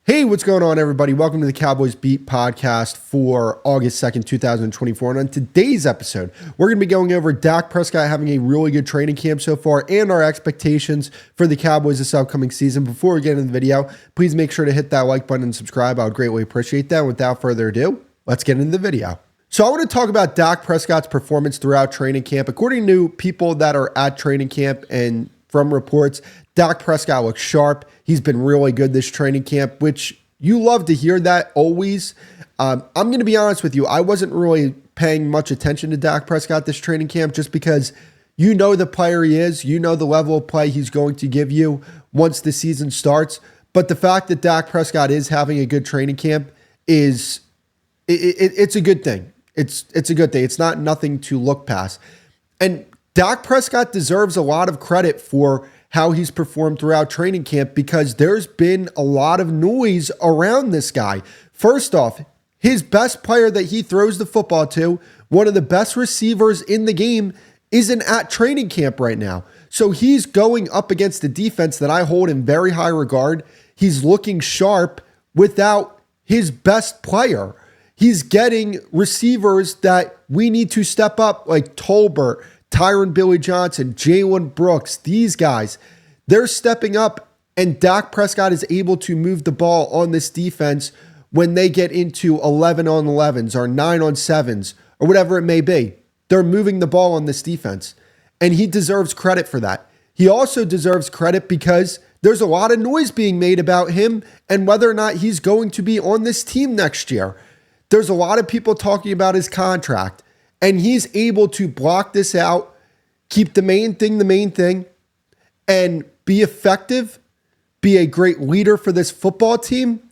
Hey, what's going on, everybody? Welcome to the Cowboys Beat podcast for August 2nd, 2024. And on today's episode, we're going to be going over Dak Prescott having a really good training camp so far and our expectations for the Cowboys this upcoming season. Before we get into the video, please make sure to hit that like button and subscribe. I would greatly appreciate that. Without further ado, let's get into the video. So I want to talk about Dak Prescott's performance throughout training camp. According to people that are at training camp and from reports, Dak Prescott looks sharp. He's been really good this training camp, which you love to hear that always. I'm going to be honest with you. I wasn't really paying much attention to Dak Prescott this training camp just because you know the player he is. You know the level of play he's going to give you once the season starts. But the fact that Dak Prescott is having a good training camp is it's a good thing. It's a good thing. It's not nothing to look past. And Dak Prescott deserves a lot of credit for how he's performed throughout training camp because there's been a lot of noise around this guy. First off, his best player that he throws the football to, one of the best receivers in the game, isn't at training camp right now. So he's going up against a defense that I hold in very high regard. He's looking sharp without his best player. He's getting receivers that we need to step up, like Tolbert, Tyron Billy Johnson, Jalen Brooks. These guys, they're stepping up, and Dak Prescott is able to move the ball on this defense when they get into 11 on 11s or 9 on 7s or whatever it may be. They're moving the ball on this defense, and he deserves credit for that. He also deserves credit because there's a lot of noise being made about him and whether or not he's going to be on this team next year. There's a lot of people talking about his contract, and he's able to block this out, keep the main thing, and be effective, be a great leader for this football team.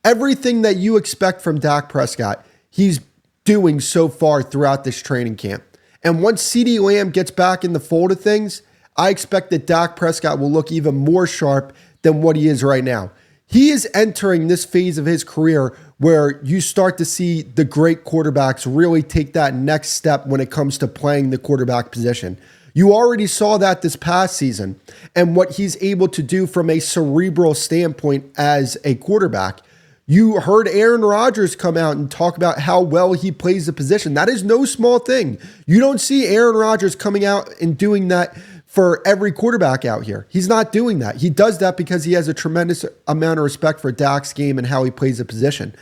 Everything that you expect from Dak Prescott, he's doing so far throughout this training camp. And once CeeDee Lamb gets back in the fold of things, I expect that Dak Prescott will look even more sharp than what he is right now. He is entering this phase of his career where you start to see the great quarterbacks really take that next step when it comes to playing the quarterback position. You already saw that this past season and what he's able to do from a cerebral standpoint as a quarterback. You heard Aaron Rodgers come out and talk about how well he plays the position. That is no small thing. You don't see Aaron Rodgers coming out and doing that for every quarterback out here. He's not doing that. He does that because he has a tremendous amount of respect for Dak's game and how he plays the position.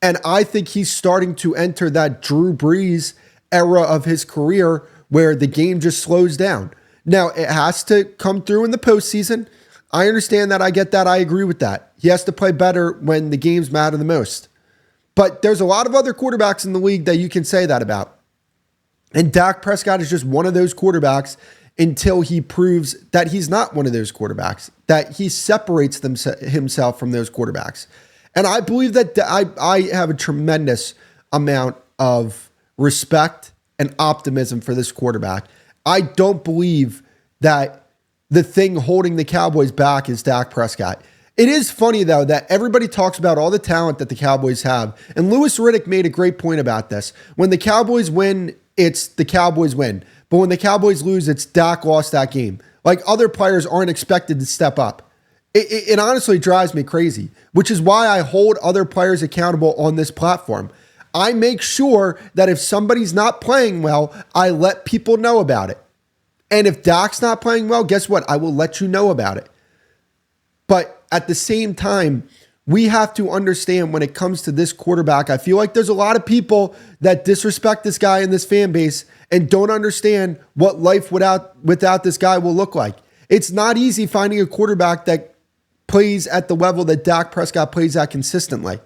And I think he's starting to enter that Drew Brees era of his career where the game just slows down. Now, it has to come through in the postseason. I understand that. I get that. I agree with that. He has to play better when the games matter the most. But there's a lot of other quarterbacks in the league that you can say that about. And Dak Prescott is just one of those quarterbacks until he proves that he's not one of those quarterbacks, that he separates himself from those quarterbacks. And I believe that I have a tremendous amount of respect and optimism for this quarterback. I don't believe that the thing holding the Cowboys back is Dak Prescott. It is funny, though, that everybody talks about all the talent that the Cowboys have. And Louis Riddick made a great point about this. When the Cowboys win, it's the Cowboys win. But when the Cowboys lose, it's Dak lost that game. Like, other players aren't expected to step up. It honestly drives me crazy, which is why I hold other players accountable on this platform. I make sure that if somebody's not playing well, I let people know about it. And if Dak's not playing well, guess what? I will let you know about it. But at the same time, we have to understand when it comes to this quarterback, I feel like there's a lot of people that disrespect this guy and this fan base and don't understand what life without this guy will look like. It's not easy finding a quarterback that plays at the level that Dak Prescott plays at consistently.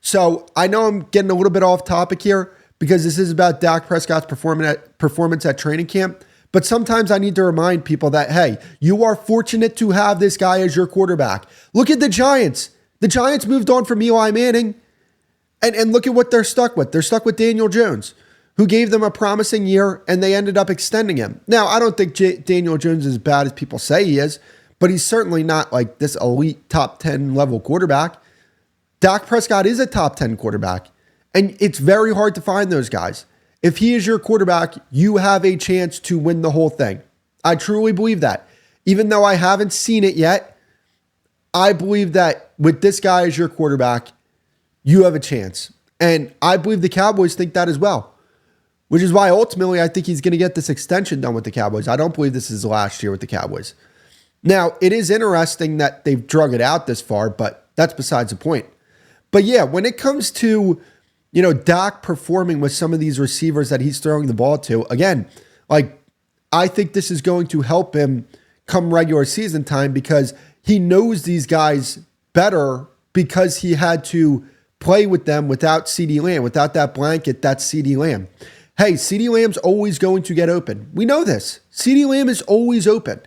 So I know I'm getting a little bit off topic here because this is about Dak Prescott's performance at training camp. But sometimes I need to remind people that, hey, you are fortunate to have this guy as your quarterback. Look at the Giants. The Giants moved on from Eli Manning, and look at what they're stuck with. They're stuck with Daniel Jones, who gave them a promising year, and they ended up extending him. Now, I don't think Daniel Jones is as bad as people say he is, but he's certainly not like this elite top 10 level quarterback. Dak Prescott is a top 10 quarterback, and it's very hard to find those guys. If he is your quarterback, you have a chance to win the whole thing. I truly believe that. Even though I haven't seen it yet, I believe that with this guy as your quarterback, you have a chance. And I believe the Cowboys think that as well, which is why ultimately I think he's going to get this extension done with the Cowboys. I don't believe this is last year with the Cowboys. Now, it is interesting that they've drug it out this far, but that's besides the point. But yeah, when it comes to, Dak performing with some of these receivers that he's throwing the ball to, again, I think this is going to help him come regular season time because he knows these guys better because he had to play with them without CeeDee Lamb, without that blanket, that's CeeDee Lamb. Hey, CeeDee Lamb's always going to get open. We know this. CeeDee Lamb is always open.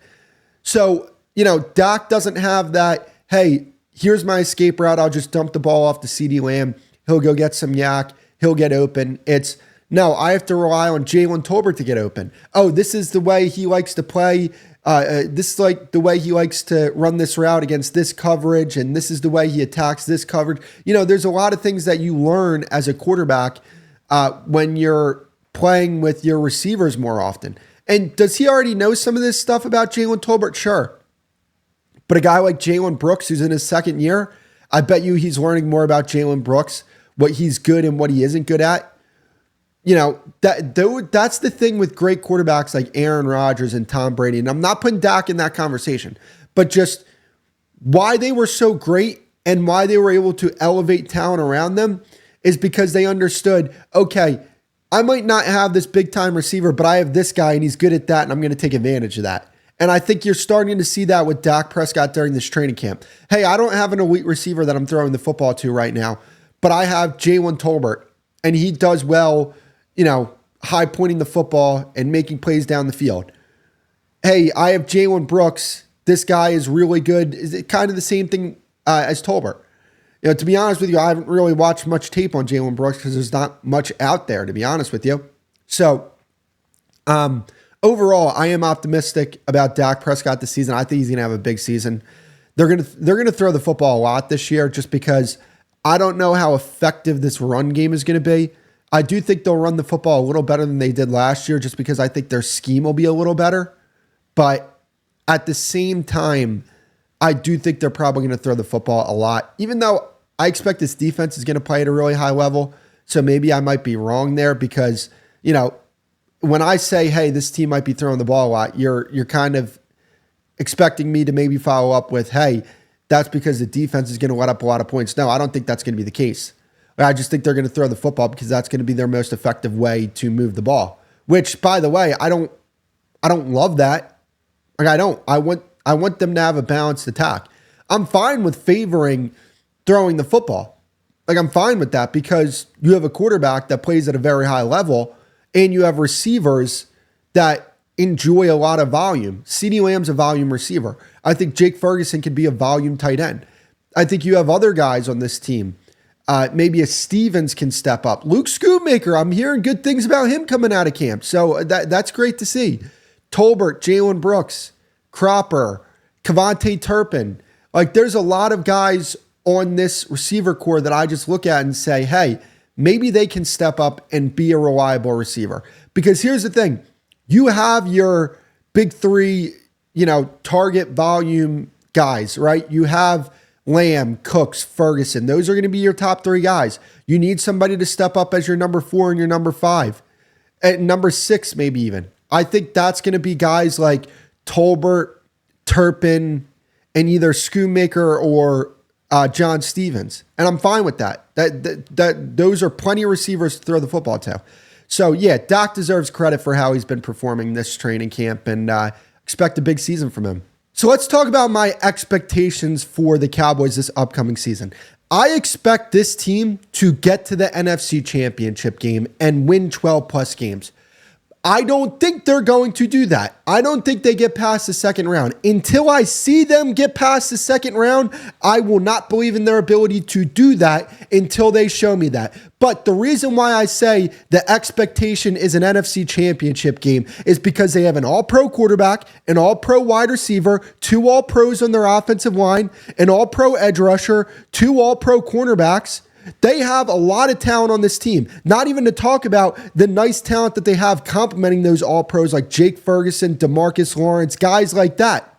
So, Dak doesn't have that, hey, here's my escape route. I'll just dump the ball off to CeeDee Lamb. He'll go get some yak. He'll get open. It's, no, I have to rely on Jalen Tolbert to get open. Oh, this is the way he likes to play. This is like the way he likes to run this route against this coverage, and this is the way he attacks this coverage. There's a lot of things that you learn as a quarterback when you're playing with your receivers more often. And does he already know some of this stuff about Jalen Tolbert? Sure. But a guy like Jalen Brooks, who's in his second year, I bet you he's learning more about Jalen Brooks, what he's good and what he isn't good at. That's the thing with great quarterbacks like Aaron Rodgers and Tom Brady. And I'm not putting Dak in that conversation, but just why they were so great and why they were able to elevate talent around them is because they understood, okay, I might not have this big time receiver, but I have this guy and he's good at that and I'm going to take advantage of that. And I think you're starting to see that with Dak Prescott during this training camp. Hey, I don't have an elite receiver that I'm throwing the football to right now, but I have Jalen Tolbert and he does well, high pointing the football and making plays down the field. Hey, I have Jalen Brooks. This guy is really good. Is it kind of the same thing as Tolbert? To be honest with you, I haven't really watched much tape on Jalen Brooks because there's not much out there, to be honest with you. So, overall, I am optimistic about Dak Prescott this season. I think he's going to have a big season. They're going to throw the football a lot this year just because I don't know how effective this run game is going to be. I do think they'll run the football a little better than they did last year just because I think their scheme will be a little better. But at the same time, I do think they're probably going to throw the football a lot, even though I expect this defense is going to play at a really high level. So maybe I might be wrong there because, when I say, hey, this team might be throwing the ball a lot, you're kind of expecting me to maybe follow up with, hey, that's because the defense is going to let up a lot of points. No, I don't think that's going to be the case. I just think they're going to throw the football because that's going to be their most effective way to move the ball. Which, by the way, I don't love that. I don't. I want them to have a balanced attack. I'm fine with favoring throwing the football. I'm fine with that because you have a quarterback that plays at a very high level and you have receivers that enjoy a lot of volume. CeeDee Lamb's a volume receiver. I think Jake Ferguson could be a volume tight end. I think you have other guys on this team. Maybe a Stevens can step up. Luke Schoonmaker, I'm hearing good things about him coming out of camp. So that's great to see. Tolbert, Jalen Brooks, Cropper, Kevontae Turpin. There's a lot of guys on this receiver core that I just look at and say, hey, maybe they can step up and be a reliable receiver. Because here's the thing. You have your big three, target volume guys, right? You have Lamb, Cooks, Ferguson. Those are going to be your top three guys. You need somebody to step up as your number 4 and your number 5. At number 6, maybe even. I think that's going to be guys like Tolbert, Turpin, and either Schoonmaker or John Stevens. And I'm fine with that. Those are plenty of receivers to throw the football to. So, yeah, Dak deserves credit for how he's been performing this training camp and expect a big season from him. So let's talk about my expectations for the Cowboys this upcoming season. I expect this team to get to the NFC Championship game and win 12 plus games. I don't think they're going to do that. I don't think they get past the second round. Until I see them get past the second round, I will not believe in their ability to do that until they show me that. But the reason why I say the expectation is an NFC Championship game is because they have an all-pro quarterback, an all-pro wide receiver, 2 all-pros on their offensive line, an all-pro edge rusher, 2 all-pro cornerbacks. They have a lot of talent on this team, not even to talk about the nice talent that they have complementing those all-pros like Jake Ferguson, DeMarcus Lawrence, guys like that.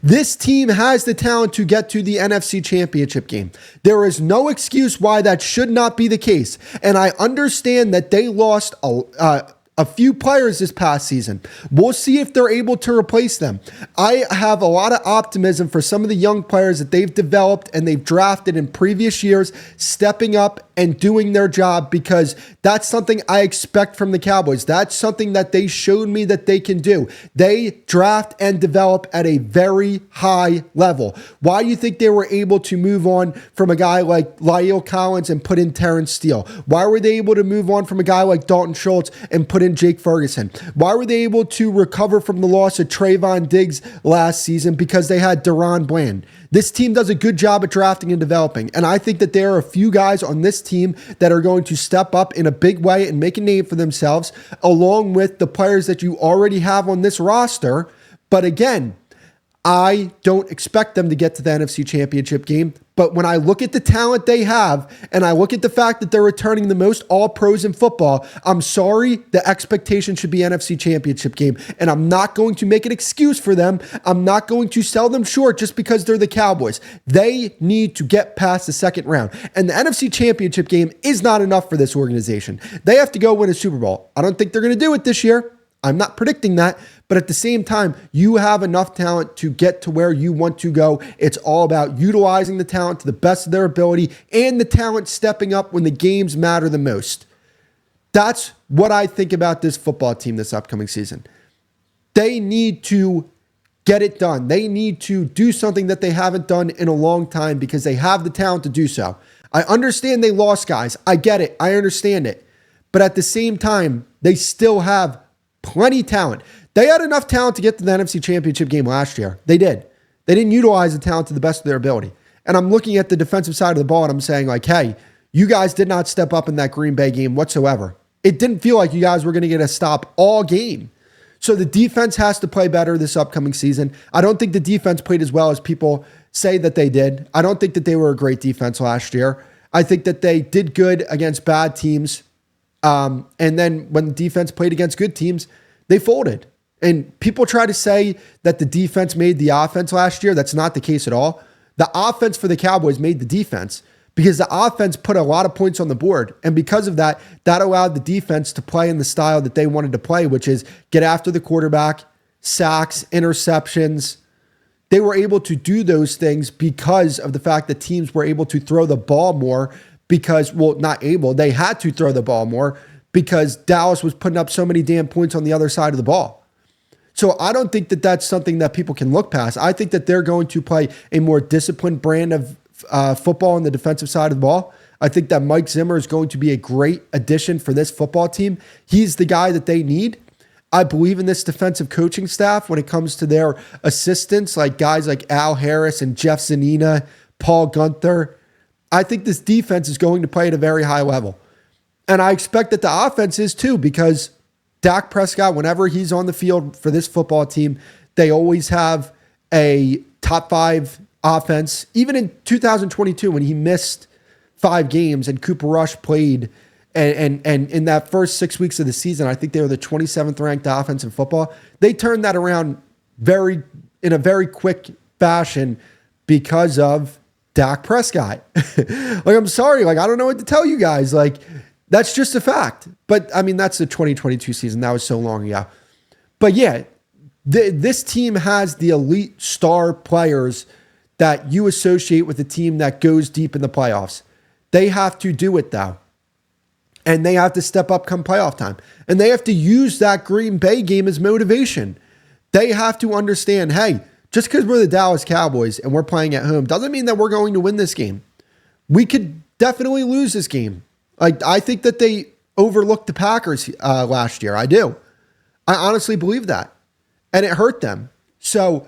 This team has the talent to get to the NFC Championship game. There is no excuse why that should not be the case. And I understand that they lost a few players this past season. We'll see if they're able to replace them. I have a lot of optimism for some of the young players that they've developed and they've drafted in previous years, stepping up and doing their job, because that's something I expect from the Cowboys. That's something that they showed me that they can do. They draft and develop at a very high level. Why do you think they were able to move on from a guy like La'el Collins and put in Terrence Steele? Why were they able to move on from a guy like Dalton Schultz and put in Jake Ferguson? Why were they able to recover from the loss of Trayvon Diggs last season? Because they had Deron Bland. This team does a good job at drafting and developing, and I think that there are a few guys on this team that are going to step up in a big way and make a name for themselves, along with the players that you already have on this roster. But again, I don't expect them to get to the NFC Championship game. But when I look at the talent they have, and I look at the fact that they're returning the most All-Pros in football, I'm sorry, the expectation should be NFC Championship game. And I'm not going to make an excuse for them. I'm not going to sell them short just because they're the Cowboys. They need to get past the second round. And the NFC Championship game is not enough for this organization. They have to go win a Super Bowl. I don't think they're going to do it this year. I'm not predicting that, but at the same time, you have enough talent to get to where you want to go. It's all about utilizing the talent to the best of their ability and the talent stepping up when the games matter the most. That's what I think about this football team this upcoming season. They need to get it done. They need to do something that they haven't done in a long time because they have the talent to do so. I understand they lost guys. I get it. I understand it. But at the same time, they still have plenty of talent. They had enough talent to get to the NFC Championship game last year. They did. They didn't utilize the talent to the best of their ability. And I'm looking at the defensive side of the ball and I'm saying like, hey, you guys did not step up in that Green Bay game whatsoever. It didn't feel like you guys were going to get a stop all game. So the defense has to play better this upcoming season. I don't think the defense played as well as people say that they did. I don't think that they were a great defense last year. I think that they did good against bad teams. And then when the defense played against good teams, they folded. And people try to say that the defense made the offense last year. That's not the case at all. The offense for the Cowboys made the defense because the offense put a lot of points on the board. And because of that, that allowed the defense to play in the style that they wanted to play, which is get after the quarterback, sacks, interceptions. They were able to do those things because of the fact that teams were able to throw the ball more because, well, not able, they had to throw the ball more because Dallas was putting up so many damn points on the other side of the ball. So I don't think that that's something that people can look past. I think that they're going to play a more disciplined brand of football on the defensive side of the ball. I think that Mike Zimmer is going to be a great addition for this football team. He's the guy that they need. I believe in this defensive coaching staff when it comes to their assistants, like guys like Al Harris and Jeff Zanina, Paul Gunther. I think this defense is going to play at a very high level. And I expect that the offense is too, because Dak Prescott, whenever he's on the field for this football team, they always have a top 5 offense. Even in 2022, when he missed 5 games and Cooper Rush played, and in that first 6 weeks of the season, I think they were the 27th ranked offense in football. They turned that around in a very quick fashion because of Dak Prescott. I'm sorry. I don't know what to tell you guys. That's just a fact. But I mean, that's the 2022 season. That was so long ago. But yeah, this team has the elite star players that you associate with a team that goes deep in the playoffs. They have to do it though. And they have to step up come playoff time. And they have to use that Green Bay game as motivation. They have to understand, hey, just because we're the Dallas Cowboys and we're playing at home doesn't mean that we're going to win this game. We could definitely lose this game. I think that they overlooked the Packers last year. I do. I honestly believe that. And it hurt them. So,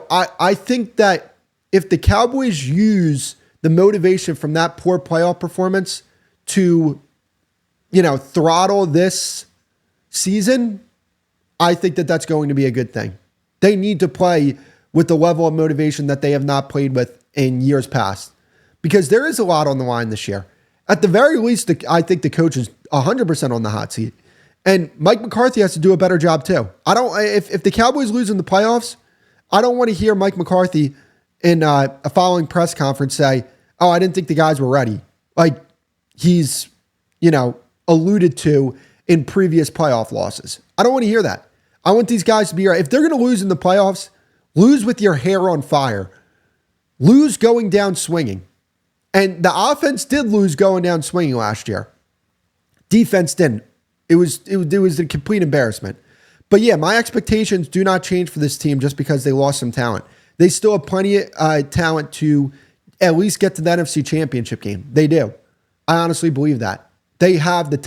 I think that if the Cowboys use the motivation from that poor playoff performance to, throttle this season, I think that that's going to be a good thing. They need to play with the level of motivation that they have not played with in years past, because there is a lot on the line this year. At the very least, I think the coach is 100% on the hot seat, and Mike McCarthy has to do a better job too. If the Cowboys lose in the playoffs, I don't want to hear Mike McCarthy in a following press conference say, oh, I didn't think the guys were ready. Like he's, alluded to in previous playoff losses. I don't want to hear that. I want these guys to be right. If they're going to lose in the playoffs, lose with your hair on fire. Lose going down swinging. And the offense did lose going down swinging last year. Defense didn't. It was a complete embarrassment. But yeah, my expectations do not change for this team just because they lost some talent. They still have plenty of talent to at least get to the NFC Championship game. They do. I honestly believe that. They have that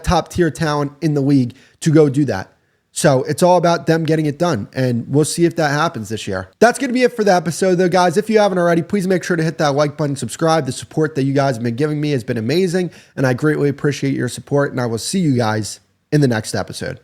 top tier talent in the league to go do that. So it's all about them getting it done, and we'll see if that happens this year. That's going to be it for the episode, though, guys. If you haven't already, please make sure to hit that like button, subscribe. The support that you guys have been giving me has been amazing, and I greatly appreciate your support, and I will see you guys in the next episode.